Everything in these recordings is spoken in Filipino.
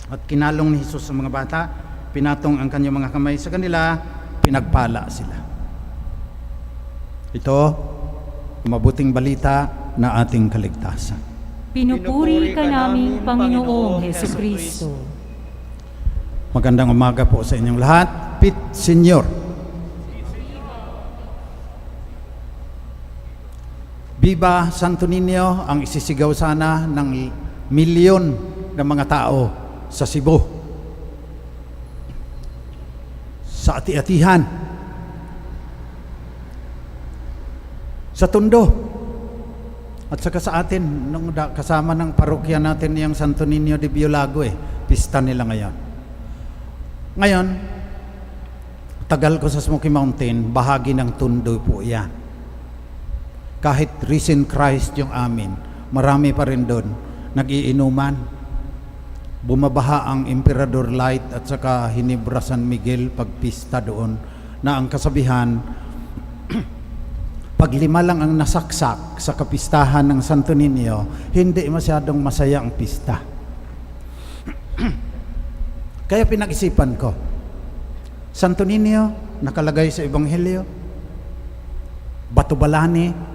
At kinalong ni Jesus sa mga bata, pinatong ang kanyang mga kamay sa kanila, pinagpala sila. Ito, mabuting balita na ating kaligtasan. Pinupuri ka namin, Panginoong Hesukristo. Magandang umaga po sa inyong lahat. Pit Senyor. Viva Santo Niño ang isisigaw sana ng milyon ng mga tao sa Cebu, sa Ati-Atihan, sa Tondo, at saka sa atin nung kasama ng parokya natin yung Santo Niño de Biolago, pista nila ngayon. Ngayon, tagal ko sa Smoky Mountain, bahagi ng Tondo po yan. Kahit risen Christ yung amin, marami pa rin doon nagiinuman. Bumabaha ang Emperador Light at saka Hinebra San Miguel pagpista doon, na ang kasabihan, pag 5 lang ang nasaksak sa kapistahan ng Santo Niño, hindi masyadong masaya ang pista. Kaya pinag-isipan ko, Santo Niño nakalagay sa Ebanghelyo, Batubalani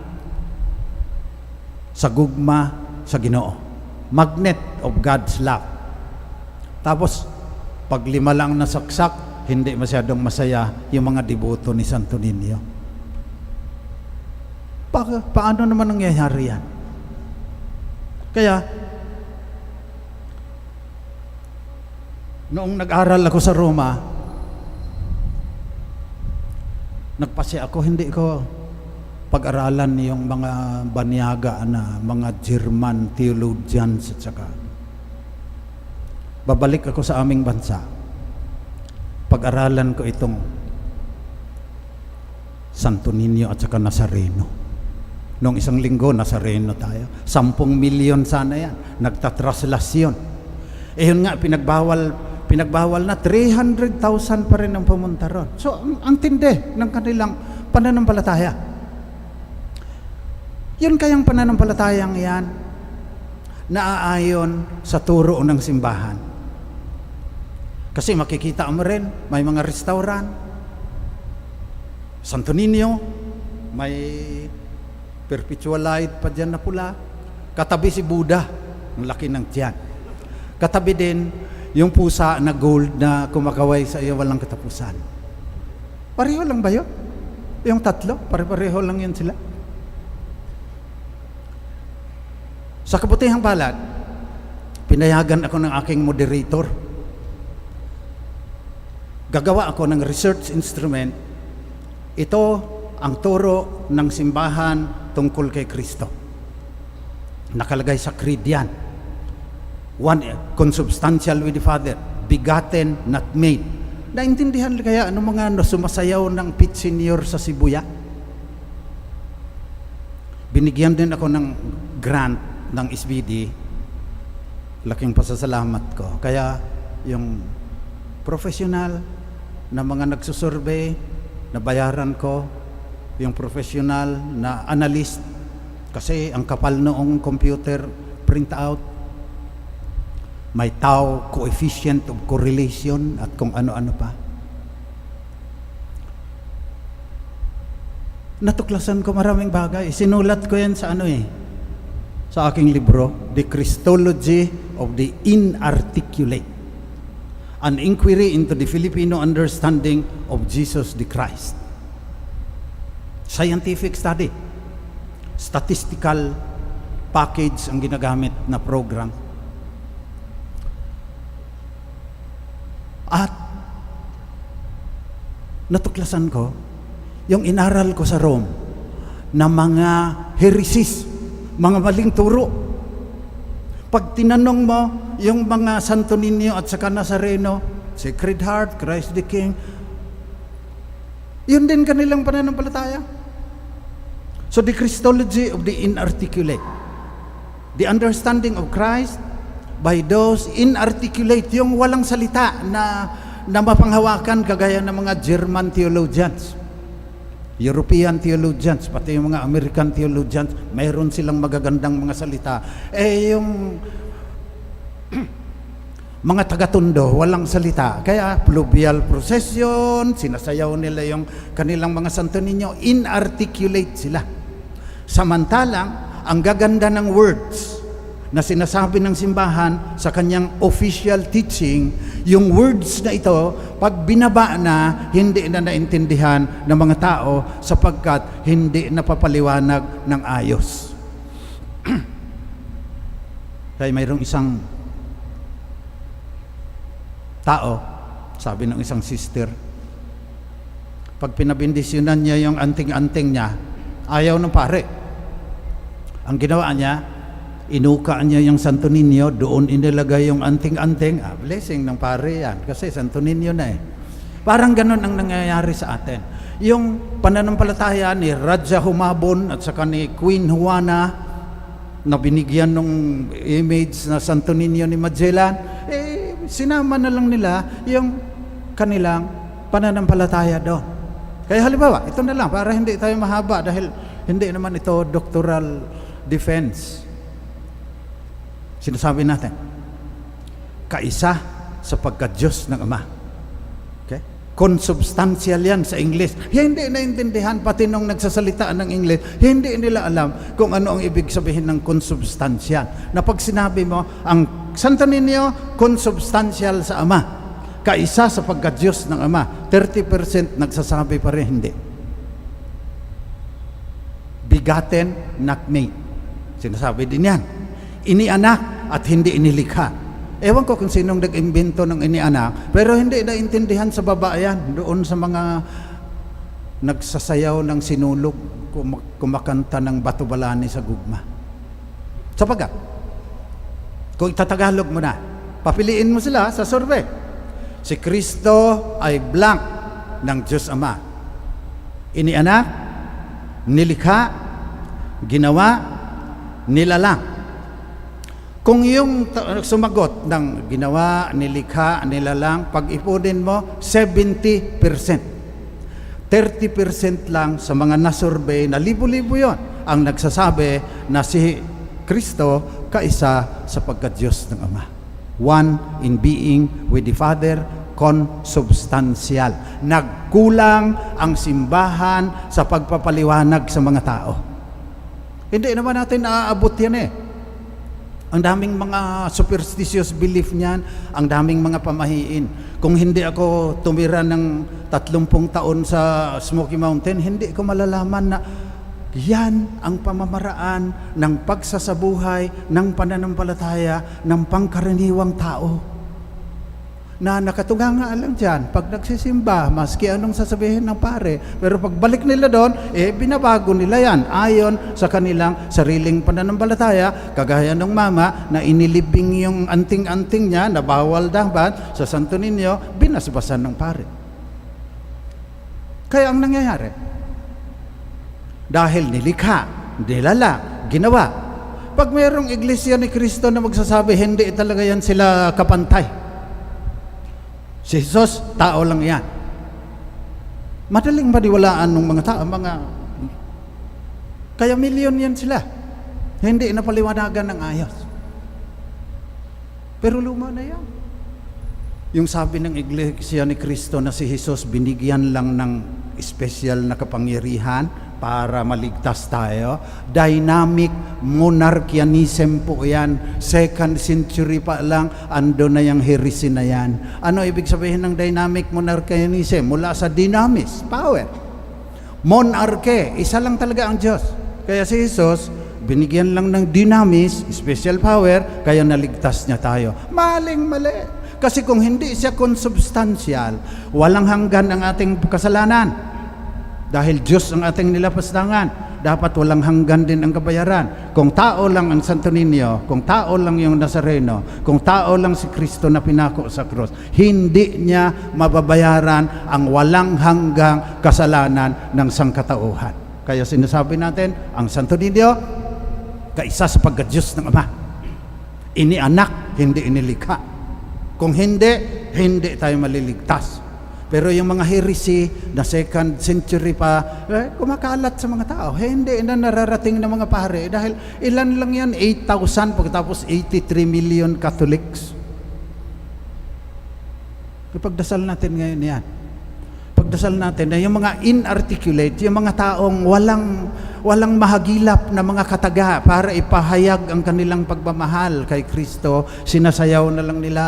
sa gugma sa Ginoo, magnet of God's love. Tapos pag 5 lang nasaksak, hindi masyadong masaya yung mga deboto ni Santo Niño. Paano naman nangyayari yan? Kaya noong nag-aral ako sa Roma, nagpasya ako, hindi ko pag-aralan yung mga banyaga na mga German theologians at saka babalik ako sa aming bansa, pag-aralan ko itong Santo Niño at saka Nazareno. Noong isang linggo, Nazareno tayo. 10 milyon sana yan, nagtatraslasyon. Yun nga, pinagbawal na, 300,000 pa rin ang pumunta ron. So, ang tindi ng kanilang pananampalataya. Yun kayang pananampalatayang yan, naaayon sa turo ng simbahan. Kasi makikita mo rin, may mga restaurant, Santo Niño, may perpetual light pa dyan na pula, katabi si Buddha, ang laki ng tiyan. Katabi din yung pusa na gold na kumakaway sa iyo walang katapusan. Pareho lang ba yun? Yung tatlo, pare-pareho lang yun sila. Sa kabutihang palad, pinayagan ako ng aking moderator. Gagawa ako ng research instrument. Ito ang turo ng simbahan tungkol kay Kristo. Nakalagay sa creed yan. One, consubstantial with the Father, begotten, not made. Naintindihan kaya ano mga sumasayaw ng Pit Senior sa Sibuya? Binigyan din ako ng grant ng SBD. Laking pasasalamat ko. Kaya yung professional na mga nagsusurvey, nabayaran ko, yung professional na analyst, kasi ang kapal noong computer printout, may tau, coefficient of correlation, at kung ano-ano pa. Natuklasan ko maraming bagay. Sinulat ko yan sa sa aking libro, The Christology of the Inarticulate, an inquiry into the Filipino understanding of Jesus the Christ. Scientific study, statistical package ang ginagamit na program. At natuklasan ko yung inaral ko sa Rome na mga heresies, mga maling turo. Pag tinanong mo yung mga Santo Niño at saka Nazareno, Sacred Heart, Christ the King, yun din kanilang pananampalataya. So the Christology of the inarticulate, the understanding of Christ by those inarticulate, yung walang salita na mapanghawakan, kagaya ng mga German theologians, European theologians, pati yung mga American theologians, mayroon silang magagandang mga salita. Yung mga taga-Tondo, walang salita. Kaya pluvial procession, sinasayaw nila yung kanilang mga Santo Niño, inarticulate sila. Samantalang, ang gaganda ng words na sinasabi ng simbahan sa kanyang official teaching, yung words na ito, pag binaba na, hindi na naintindihan ng mga tao sapagkat hindi napapaliwanag ng ayos. Kaya mayroong isang tao, sabi ng isang sister, pag pinabindisyonan niya yung anting-anting niya, ayaw ng pare. Ang ginawa niya, inuka niya yung Santo Niño, doon inilagay yung anting-anting. Blessing ng pare yan, kasi Santo Niño na eh. Parang ganun ang nangyayari sa atin. Yung pananampalataya ni Raja Humabon at saka ni Queen Juana, na binigyan ng image na Santo Niño ni Magellan, sinama na lang nila yung kanilang pananampalataya doon. Kaya halimbawa, ito na lang, para hindi tayo mahaba dahil hindi naman ito doctoral defense. Sinasabi natin, kaisa sapagkat Diyos ng Ama. Okay? Consubstantial yan sa English. Hindi naintindihan, pati nung nagsasalita ng English, hindi nila alam kung ano ang ibig sabihin ng consubstantial. Na pag sinabi mo, ang Santo Niño, consubstantial sa Ama. Kaisa sapagkat Diyos ng Ama. 30% nagsasabi pa rin hindi. Bigaten, not made. Sinasabi din yan. Inianak at hindi inilikha. Ewan ko kung sinong nag-imbento ng inianak, pero hindi naintindihan sa babayan, doon sa mga nagsasayaw ng sinulog, kumakanta ng batubalani sa gugma. Sapagat, kung itatagalog mo na, papiliin mo sila sa survey. Si Kristo ay blank ng Diyos Ama. Inianak, nilikha, ginawa, nilalang. Kung yung sumagot ng ginawa, nilikha, nilalang, pag-ipunin mo, 70%. 30% lang sa mga nasurvey, na libo-libo yon ang nagsasabi na si Kristo kaisa sapagkat Diyos ng Ama. One in being with the Father, consubstantial. Nagkulang ang simbahan sa pagpapaliwanag sa mga tao. Hindi naman natin naaabot yan eh. Ang daming mga superstitious belief niyan, ang daming mga pamahiin. Kung hindi ako tumira ng 30 taon sa Smoky Mountain, hindi ko malalaman na yan ang pamamaraan ng pagsasabuhay, ng pananampalataya, ng pangkaraniwang tao. Na nakatunganga lang dyan, pag nagsisimba, maski anong sasabihin ng pare, pero pagbalik nila doon, binabago nila yan, ayon sa kanilang sariling pananampalataya, kagaya ng mama, na inilibing yung anting-anting niya, na bawal dapat sa Santo Niño, binasbasan ng pare. Kaya ang nangyayari, dahil nilikha, nilala, ginawa, pag mayroong iglesia ni Kristo na magsasabi, hindi talaga yan sila kapantay. Si Jesus, tao lang yan. Madaling maniwalaan ng mga tao, kaya milyon yan sila. Hindi napaliwanagan ng ayos. Pero luma na yan. Yung sabi ng Iglesia ni Kristo na si Jesus binigyan lang ng special na kapangyarihan para maligtas tayo. Dynamic monarchianism po yan. 2nd century pa lang, ando na yung heresy na yan. Ano ibig sabihin ng dynamic monarchianism? Mula sa dynamis, power. Monarche, isa lang talaga ang Diyos. Kaya si Jesus, binigyan lang ng dynamis, special power, kaya naligtas niya tayo. Maling-mali. Kasi kung hindi siya consubstantial, walang hanggan ang ating kasalanan. Dahil Diyos ang ating nilapastangan, dapat walang hanggan din ang kabayaran. Kung tao lang ang Santo Niño, kung tao lang yung Nazareno, kung tao lang si Kristo na pinako sa krus, hindi niya mababayaran ang walang hanggang kasalanan ng sangkatauhan. Kaya sinasabi natin, ang Santo Niño, kaisa sapagkat Diyos ng Ama. Inianak, hindi inilikha. Kung hindi, hindi tayo maliligtas. Pero yung mga heresy na 2nd century pa, kumakalat sa mga tao. Hindi na nararating ng mga pare. Dahil ilan lang yan, 8,000, pagkatapos 83 million Catholics. Ipagdasal natin ngayon yan. Pagdasal natin na yung mga inarticulate, yung mga taong walang mahagilap na mga kataga para ipahayag ang kanilang pagmamahal kay Kristo, sinasayaw na lang nila,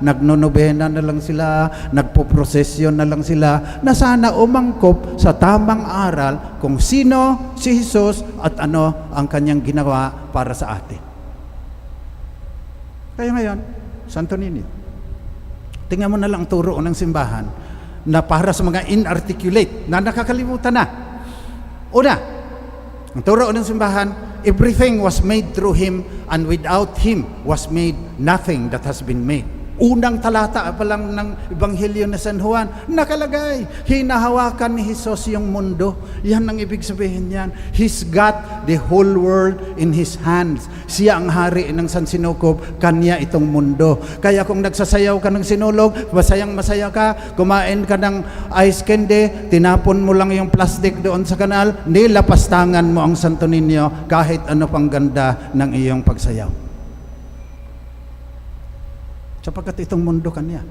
nagnonobena na lang sila, nagpoprosesyon na lang sila, na sana umangkop sa tamang aral kung sino si Jesus at ano ang kanyang ginawa para sa atin. Kaya ngayon, Santo Niño, tingnan mo na lang turo ng simbahan na para sa mga inarticulate na nakakalimutan na. Una, ang turo ng simbahan, everything was made through Him, and without Him was made nothing that has been made. Unang talata pa lang ng Ebanghelyo na San Juan, nakalagay, hinahawakan ni Jesus yung mundo. Yan ang ibig sabihin yan. He's got the whole world in His hands. Siya ang hari ng San Sinukob, kanya itong mundo. Kaya kung nagsasayaw ka ng sinulog, masayang masaya ka, kumain ka ng ice candy, tinapon mo lang yung plastic doon sa kanal, nilapastangan mo ang Santo Niño kahit ano pang ganda ng iyong pagsayaw. Sapagkat itong mundo kanya.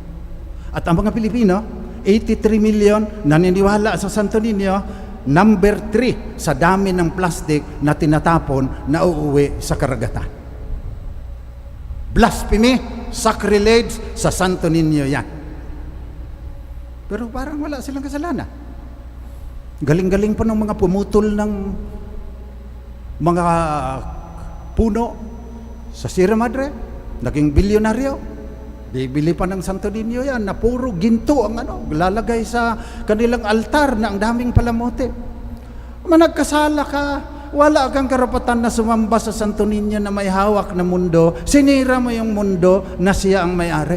At ang mga Pilipino, 83 million naniniwala sa Santo Niño, number 3 sa dami ng plastic na tinatapon na uuwi sa karagatan. Blasphemy, sacrilege sa Santo Niño yan. Pero parang wala silang kasalanan. Galing-galing pa ng mga pumutol ng mga puno sa Sierra Madre, naging bilyonaryo. Bibili pa ng Santo Niño yan na puro ginto ang lalagay sa kanilang altar na ang daming palamote. Managkasala ka, wala kang karapatan na sumamba sa Santo Niño na may hawak na mundo. Sinira mo yung mundo na siya ang may-ari.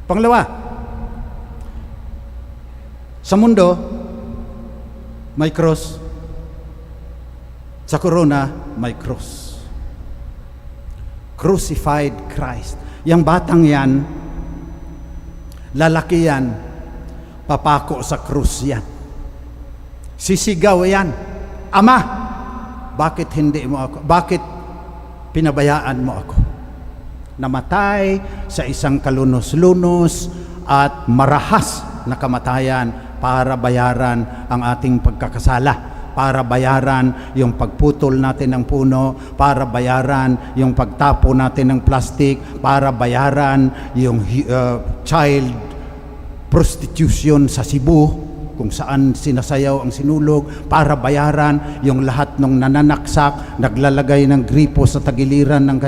Pangalawa, sa mundo may cross, sa corona may cross. Crucified Christ. Yang batang yan, lalaki yan, papako sa krus yan. Sisigaw yan, Ama, bakit hindi mo ako? Bakit pinabayaan mo ako? Namatay sa isang kalunos-lunos at marahas na kamatayan para bayaran ang ating pagkakasala, para bayaran yung pagputol natin ng puno, para bayaran yung pagtapo natin ng plastic, para bayaran yung child prostitution sa Cebu, kung saan sinasayaw ang sinulog, para bayaran yung lahat ng nananaksak, naglalagay ng gripo sa tagiliran ng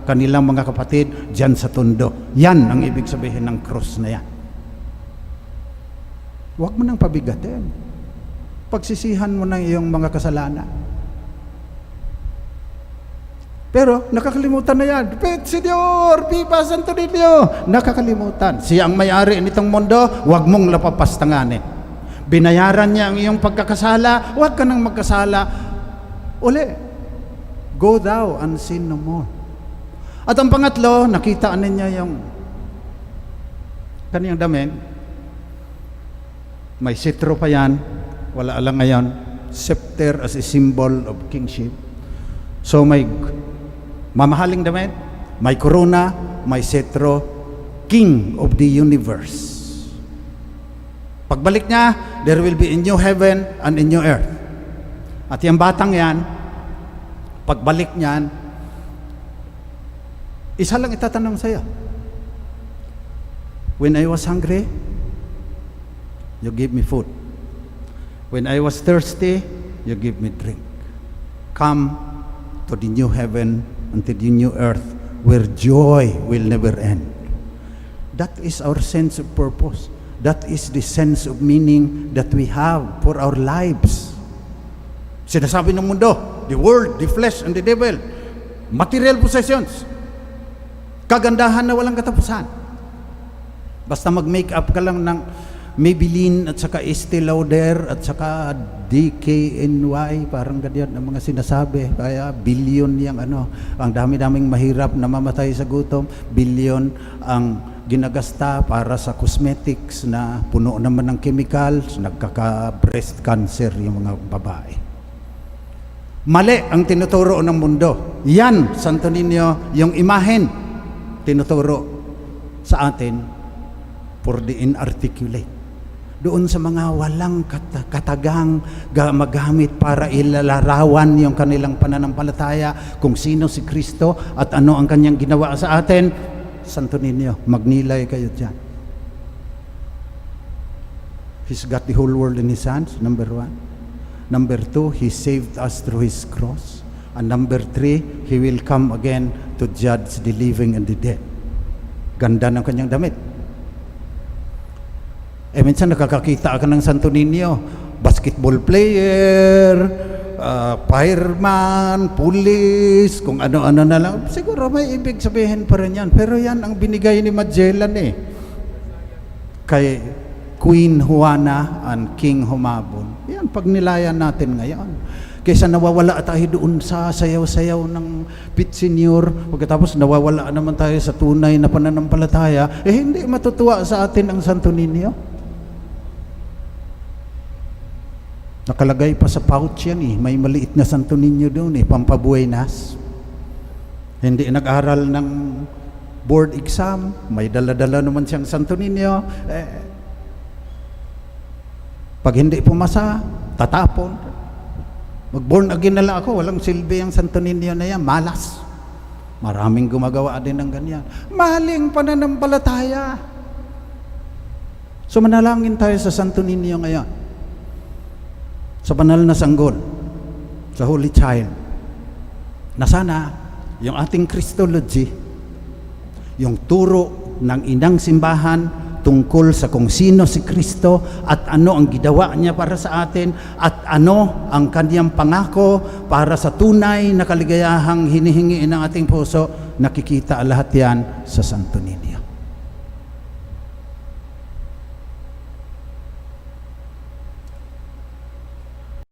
kanilang mga kapatid dyan sa Tondo. Yan ang ibig sabihin ng cross na yan. Huwag mo nang pabigatin. Pagsisihan mo ng iyong mga kasalanan. Pero nakakalimutan na yan. Senyor, Viva Santo Niño! Nakakalimutan. Siya ang may-ari nitong mundo, huwag mong lapapastanganin. Binayaran niya ang iyong pagkakasala, huwag ka nang magkasala. Uli, go thou and sin no more. At ang pangatlo, nakita ninyo yung kaniyang damit. May sitro pa yan. Wala lang ngayon, scepter as a symbol of kingship. So may mamahaling damit, may corona, may cetro, king of the universe. Pagbalik niya, there will be a new heaven and a new earth. At yung batang yan, pagbalik niyan, isa lang itatanong sa'yo. When I was hungry, you give me food. When I was thirsty, you give me drink. Come to the new heaven and to the new earth where joy will never end. That is our sense of purpose. That is the sense of meaning that we have for our lives. Sinasabi ng mundo, the world, the flesh, and the devil, material possessions, kagandahan na walang katapusan. Basta mag-make up ka lang ng Maybelline at saka Estee Lauder at saka DKNY, parang ganyan ang mga sinasabi. Kaya billion yung ang dami-daming mahirap na mamatay sa gutom, billion ang ginagasta para sa cosmetics na puno naman ng chemicals, nagkaka-breast cancer yung mga babae. Mali ang tinuturo ng mundo. Yan, Santo Niño, yung imahen tinuturo sa atin for the inarticulate. Doon sa mga walang katagang magamit para ilalarawan yung kanilang pananampalataya, kung sino si Kristo at ano ang kanyang ginawa sa atin. Santo Niño, magnilay kayo dyan. He's got the whole world in His hands, number 1. Number 2, He saved us through His cross. And number 3, He will come again to judge the living and the dead. Ganda ng kanyang damit. Minsan nakakakita ka ng Santo Niño, basketball player, fireman, police, kung ano-ano na lang. Siguro may ibig sabihin pa rin yan. Pero yan ang binigay ni Magellan kay Queen Juana and King Humabon. Yan, pagnilayan natin ngayon. Kaysa nawawala tayo doon sa sayaw-sayaw ng Pit Senior, pagkatapos nawawala naman tayo sa tunay na pananampalataya, hindi matutuwa sa atin ang Santo Niño. Nakalagay pa sa pouch yan may maliit na Santo Niño doon Pampabuenas. Hindi nag-aral ng board exam, may dala-dala naman siyang Santo Niño. Pag hindi pumasa, tatapon. Mag-born again na lang ako, walang silbi ang Santo Niño na yan, malas. Maraming gumagawa din ng ganyan. Maling pananampalataya. So manalangin tayo sa Santo Niño ngayon, sa banal na sanggol, sa Holy Child, na sana yung ating Christology, yung turo ng inang simbahan tungkol sa kung sino si Kristo at ano ang ginawa niya para sa atin at ano ang kanyang pangako para sa tunay na kaligayahang hinihingi ng ating puso, nakikita lahat yan sa Santo Niño.